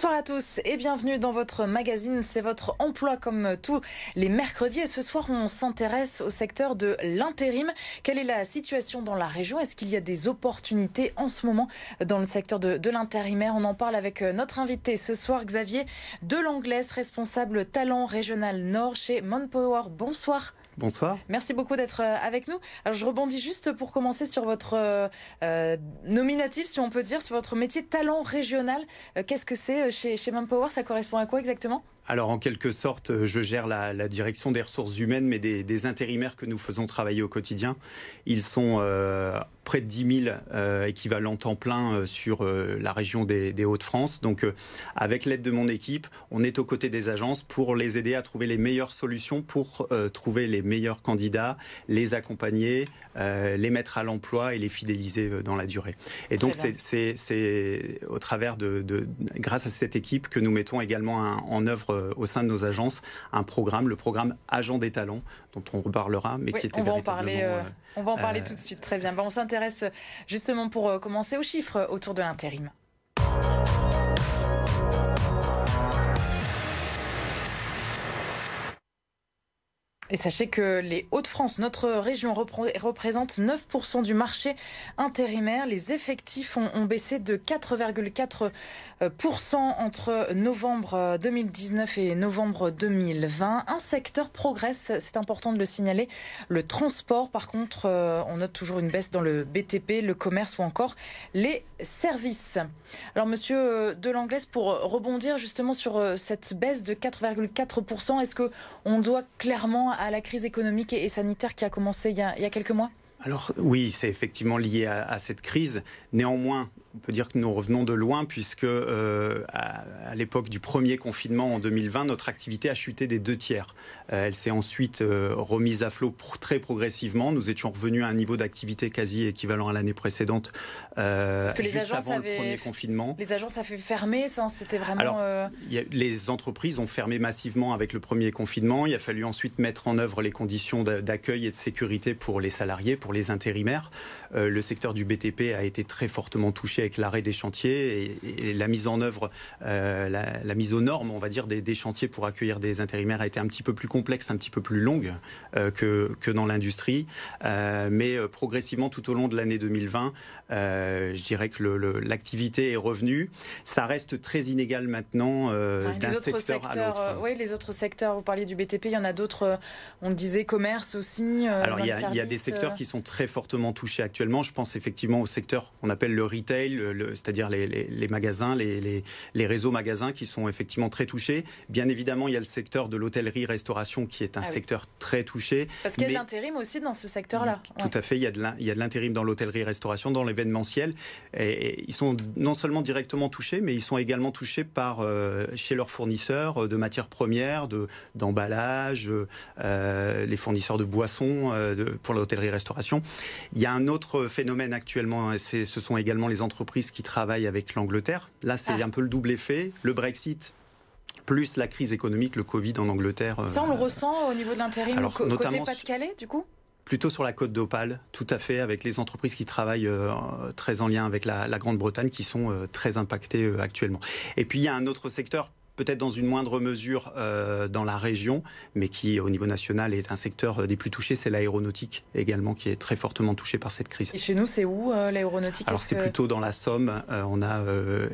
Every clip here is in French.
Bonsoir à tous et bienvenue dans votre magazine. C'est votre emploi comme tous les mercredis. Et ce soir, on s'intéresse au secteur de l'intérim. Quelle est la situation dans la région? Est-ce qu'il y a des opportunités en ce moment dans le secteur de l'intérimaire? On en parle avec notre invité ce soir, Xavier Delanglaise, responsable talent régional Nord chez Manpower. Bonsoir. Bonsoir. Merci beaucoup d'être avec nous. Alors je rebondis juste pour commencer sur votre nominatif, si on peut dire, sur votre métier talent régional. Qu'est-ce que c'est chez Manpower? Ça correspond à quoi exactement? Alors en quelque sorte, je gère la direction des ressources humaines, mais des intérimaires que nous faisons travailler au quotidien. Ils sont près de 10 000 équivalents temps plein sur la région des Hauts-de-France. Donc avec l'aide de mon équipe, on est aux côtés des agences pour les aider à trouver les meilleures solutions, pour trouver les meilleurs candidats, les accompagner, les mettre à l'emploi et les fidéliser dans la durée. Et donc c'est au travers grâce à cette équipe que nous mettons également en œuvre au sein de nos agences un programme, le programme Agent des talents, dont on reparlera, mais qui était véritablement... On va en parler tout de suite, très bien. On s'intéresse justement pour commencer aux chiffres autour de l'intérim. Et sachez que les Hauts-de-France, notre région, représente 9% du marché intérimaire. Les effectifs ont baissé de 4,4% entre novembre 2019 et novembre 2020. Un secteur progresse, c'est important de le signaler, le transport. Par contre, on note toujours une baisse dans le BTP, le commerce ou encore les services. Alors, monsieur Delanglaise, pour rebondir justement sur cette baisse de 4,4%, est-ce qu'on doit clairement à la crise économique et sanitaire qui a commencé il y a quelques mois? Alors oui, c'est effectivement lié à cette crise. Néanmoins, on peut dire que nous revenons de loin puisque à l'époque du premier confinement en 2020, notre activité a chuté des 2/3. Elle s'est ensuite remise à flot très progressivement. Nous étions revenus à un niveau d'activité quasi équivalent à l'année précédente, parce que juste avant le premier confinement. Les agences avaient fermé, ça, c'était vraiment... Alors, les entreprises ont fermé massivement avec le premier confinement. Il a fallu ensuite mettre en œuvre les conditions d'accueil et de sécurité pour les salariés, pour les intérimaires. Le secteur du BTP a été très fortement touché avec l'arrêt des chantiers et la mise en œuvre, la mise aux normes, on va dire, des chantiers pour accueillir des intérimaires a été un petit peu plus complexe, un petit peu plus longue que dans l'industrie. Mais progressivement, tout au long de l'année 2020, je dirais que l'activité est revenue. Ça reste très inégal maintenant d'un secteur à l'autre. Oui, les autres secteurs, vous parliez du BTP, il y en a d'autres, on le disait, commerce aussi. Alors il y a des secteurs qui sont très fortement touchés actuellement. Je pense effectivement au secteur qu'on appelle le retail, c'est-à-dire les magasins, les réseaux magasins qui sont effectivement très touchés. Bien évidemment, il y a le secteur de l'hôtellerie-restauration qui est un secteur très touché. Parce qu'il y a de l'intérim aussi dans ce secteur-là. Tout à fait, il y a de l'intérim dans l'hôtellerie-restauration, dans l'événementiel. Et ils sont non seulement directement touchés, mais ils sont également touchés chez leurs fournisseurs de matières premières, d'emballage, les fournisseurs de boissons pour l'hôtellerie-restauration. Il y a un autre phénomène actuellement, ce sont également les entreprises qui travaillent avec l'Angleterre. Là, c'est un peu le double effet. Le Brexit, plus la crise économique, le Covid en Angleterre. Ça, on le ressent au niveau de l'intérim, côté Pas-de-Calais, du coup? Plutôt sur la côte d'Opale, tout à fait, avec les entreprises qui travaillent très en lien avec la Grande-Bretagne, qui sont très impactées actuellement. Et puis, il y a un autre secteur, peut-être dans une moindre mesure dans la région, mais qui, au niveau national, est un secteur des plus touchés, c'est l'aéronautique également, qui est très fortement touché par cette crise. Et chez nous, c'est où l'aéronautique? Alors, c'est plutôt dans la Somme. On a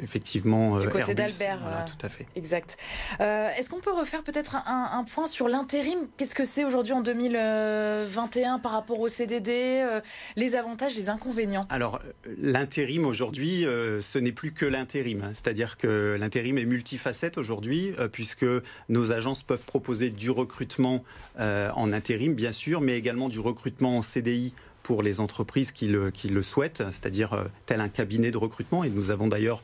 effectivement du côté Airbus, d'Albert. Voilà, tout à fait. Exact. Est-ce qu'on peut refaire peut-être un point sur l'intérim? Qu'est-ce que c'est aujourd'hui en 2021 par rapport au CDD? Les avantages, les inconvénients? Alors, l'intérim aujourd'hui, ce n'est plus que l'intérim. C'est-à-dire que l'intérim est multifacette aujourd'hui, puisque nos agences peuvent proposer du recrutement en intérim, bien sûr, mais également du recrutement en CDI pour les entreprises qui le souhaitent, c'est-à-dire tel un cabinet de recrutement. Et nous avons d'ailleurs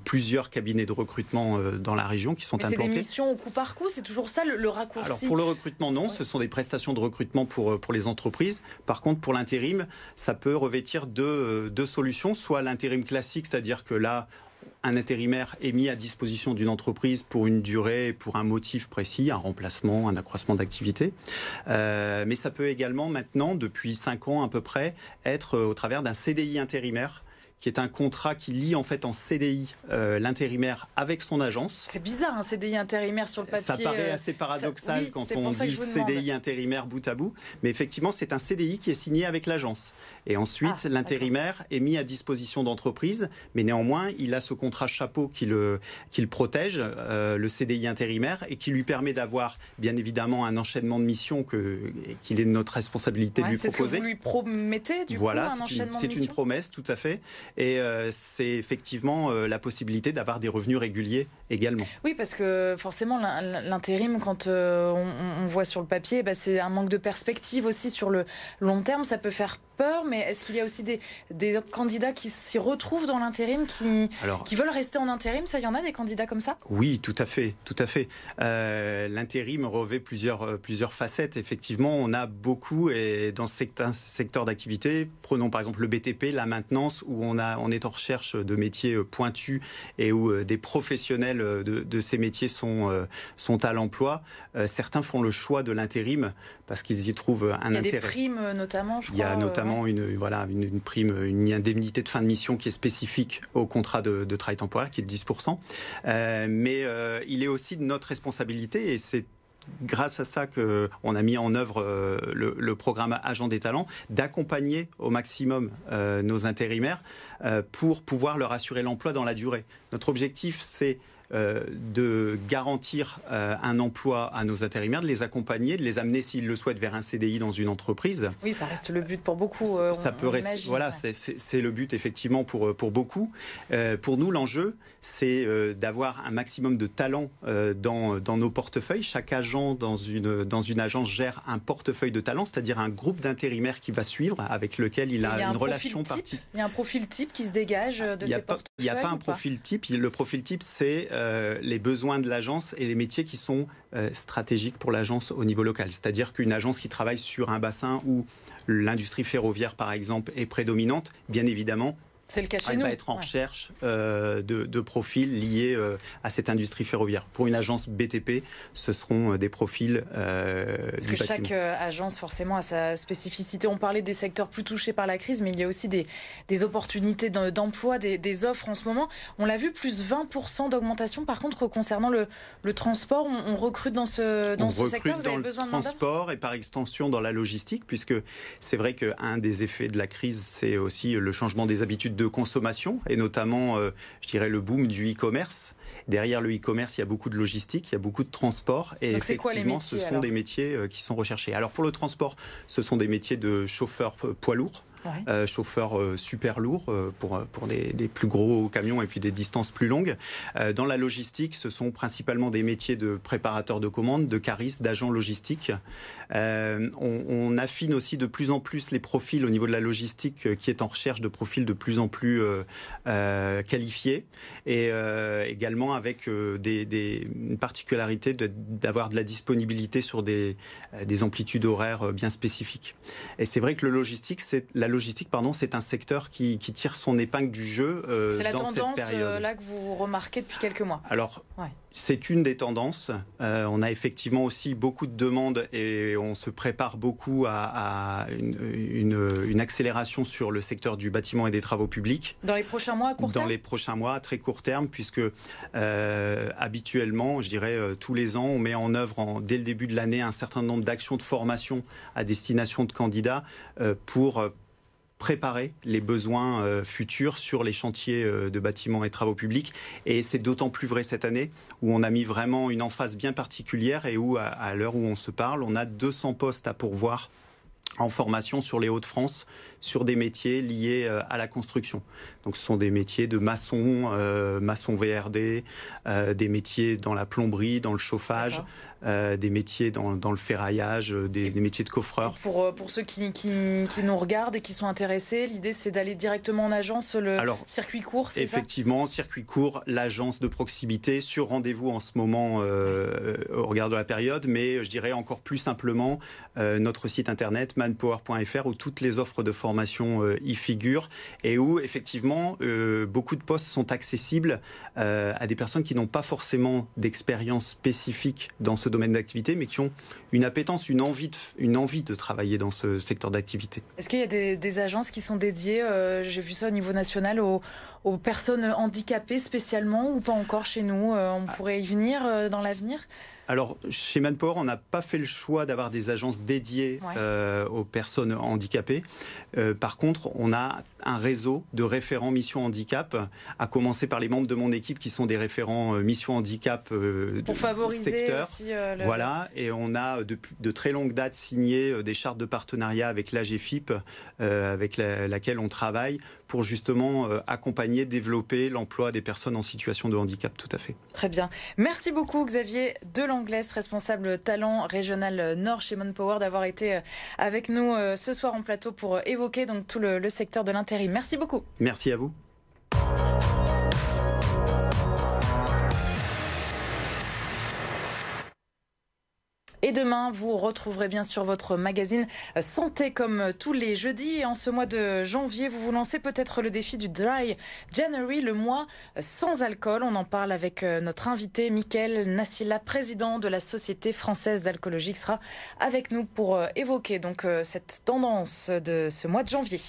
plusieurs cabinets de recrutement dans la région qui sont implantés. C'est des missions au coup par coup, c'est toujours ça le raccourci? Alors pour le recrutement, non, ce sont des prestations de recrutement pour les entreprises. Par contre, pour l'intérim, ça peut revêtir deux solutions. Soit l'intérim classique, c'est-à-dire que là, un intérimaire est mis à disposition d'une entreprise pour une durée, pour un motif précis, un remplacement, un accroissement d'activité. Mais ça peut également maintenant, depuis 5 ans à peu près, être au travers d'un CDI intérimaire qui est un contrat qui lie en fait en CDI l'intérimaire avec son agence. C'est bizarre, un CDI intérimaire sur le papier. Ça paraît assez paradoxal quand on dit CDI intérimaire bout à bout, mais effectivement c'est un CDI qui est signé avec l'agence. Et ensuite l'intérimaire est mis à disposition d'entreprise, mais néanmoins il a ce contrat chapeau qui le protège, le CDI intérimaire, et qui lui permet d'avoir bien évidemment un enchaînement de missions qu'il est de notre responsabilité de lui proposer. C'est ce que vous lui promettez du coup, un enchaînement de missions. C'est une promesse, tout à fait. Et c'est effectivement la possibilité d'avoir des revenus réguliers également. Oui, parce que forcément, l'intérim, quand on voit sur le papier, c'est un manque de perspective aussi sur le long terme. Ça peut faire peur, mais est-ce qu'il y a aussi des candidats qui s'y retrouvent dans l'intérim, qui veulent rester en intérim? Ça, il y en a des candidats comme ça? Oui, tout à fait, tout à fait. L'intérim revêt plusieurs facettes. Effectivement, on a beaucoup, et dans certains secteurs d'activité, prenons par exemple le BTP, la maintenance, où on est en recherche de métiers pointus et où des professionnels de ces métiers sont à l'emploi. Certains font le choix de l'intérim parce qu'ils y trouvent un intérêt. Il y a des primes notamment, je crois. Il y a notamment une prime, une indemnité de fin de mission qui est spécifique au contrat de travail temporaire, qui est de 10%. Mais il est aussi de notre responsabilité, et c'est grâce à ça qu'on a mis en œuvre le programme Agent des talents, d'accompagner au maximum nos intérimaires pour pouvoir leur assurer l'emploi dans la durée. Notre objectif, c'est de garantir un emploi à nos intérimaires, de les accompagner, de les amener, s'ils le souhaitent, vers un CDI dans une entreprise. Oui, ça reste le but pour beaucoup. Ça peut rester. Voilà, c'est le but effectivement pour beaucoup. Pour nous, l'enjeu, c'est d'avoir un maximum de talents dans nos portefeuilles. Chaque agent dans une agence gère un portefeuille de talents, c'est-à-dire un groupe d'intérimaires qui va suivre, avec lequel il a une relation particulière. Il y a un profil type qui se dégage de ces portefeuilles? Il n'y a pas un profil type. Le profil type, c'est les besoins de l'agence et les métiers qui sont stratégiques pour l'agence au niveau local. C'est-à-dire qu'une agence qui travaille sur un bassin où l'industrie ferroviaire, par exemple, est prédominante, bien évidemment, c'est le cas chez elle nous. va être en recherche de profils liés à cette industrie ferroviaire. Pour une agence BTP, ce seront des profils Parce que chaque agence, forcément, a sa spécificité. On parlait des secteurs plus touchés par la crise, mais il y a aussi des opportunités d'emploi, des offres en ce moment. On l'a vu, plus 20% d'augmentation. Par contre, concernant le transport, on recrute dans ce secteur. Vous avez besoin de main-d'œuvre ? Transport et par extension dans la logistique, puisque c'est vrai qu'un des effets de la crise, c'est aussi le changement des habitudes de consommation, et notamment, je dirais, le boom du e-commerce. Derrière le e-commerce, il y a beaucoup de logistique, il y a beaucoup de transport, et donc effectivement, ce sont des métiers qui sont recherchés. Alors pour le transport, ce sont des métiers de chauffeurs poids lourds, chauffeurs super lourds pour des plus gros camions et puis des distances plus longues. Dans la logistique, ce sont principalement des métiers de préparateurs de commandes, de caristes, d'agents logistiques. On affine aussi de plus en plus les profils au niveau de la logistique, qui est en recherche de profils de plus en plus qualifiés, et également avec une particularité d'avoir de la disponibilité sur des amplitudes horaires bien spécifiques. Et c'est vrai que la logistique, c'est un secteur qui tire son épingle du jeu c'est la dans tendance, cette période. là que vous remarquez depuis quelques mois. Alors, c'est une des tendances. On a effectivement aussi beaucoup de demandes, et on se prépare beaucoup à une accélération sur le secteur du bâtiment et des travaux publics. Dans les prochains mois, à court terme ? Dans les prochains mois, à très court terme, puisque habituellement, je dirais tous les ans, on met en œuvre dès le début de l'année un certain nombre d'actions de formation à destination de candidats pour préparer les besoins futurs sur les chantiers de bâtiments et travaux publics. Et c'est d'autant plus vrai cette année, où on a mis vraiment une emphase bien particulière, et où, à l'heure où on se parle, on a 200 postes à pourvoir en formation sur les Hauts-de-France, sur des métiers liés à la construction. Donc ce sont des métiers de maçon, maçon VRD, des métiers dans la plomberie, dans le chauffage, des métiers dans le ferraillage, des métiers de coffreur. Pour ceux qui nous regardent et qui sont intéressés, l'idée c'est d'aller directement en agence, circuit court, c'est ça ? Effectivement, circuit court, l'agence de proximité, sur rendez-vous en ce moment au regard de la période, mais je dirais encore plus simplement notre site internet manpower.fr, où toutes les offres de formation y figurent, et où effectivement beaucoup de postes sont accessibles à des personnes qui n'ont pas forcément d'expérience spécifique dans ce domaine d'activité, mais qui ont une appétence, une envie de travailler dans ce secteur d'activité. Est-ce qu'il y a des agences qui sont dédiées, j'ai vu ça au niveau national, aux personnes handicapées spécialement, ou pas encore chez nous? On pourrait y venir dans l'avenir? Alors, chez Manpower, on n'a pas fait le choix d'avoir des agences dédiées aux personnes handicapées. Par contre, on a un réseau de référents mission handicap, à commencer par les membres de mon équipe qui sont des référents mission handicap pour favoriser secteur. Aussi, Voilà, et on a depuis de très longue date signé des chartes de partenariat avec l'AGFIP, avec laquelle on travaille pour justement accompagner, développer l'emploi des personnes en situation de handicap, tout à fait. Très bien. Merci beaucoup Xavier Delangles, responsable talent régional Nord chez Manpower, d'avoir été avec nous ce soir en plateau pour évoquer donc tout le secteur de l'intérim. Merci beaucoup. Merci à vous. Et demain, vous retrouverez bien sûr votre magazine Santé comme tous les jeudis. Et en ce mois de janvier, vous vous lancez peut-être le défi du Dry January, le mois sans alcool. On en parle avec notre invité, Mickaël Nassila, président de la Société française d'alcoolologie, qui sera avec nous pour évoquer donc cette tendance de ce mois de janvier.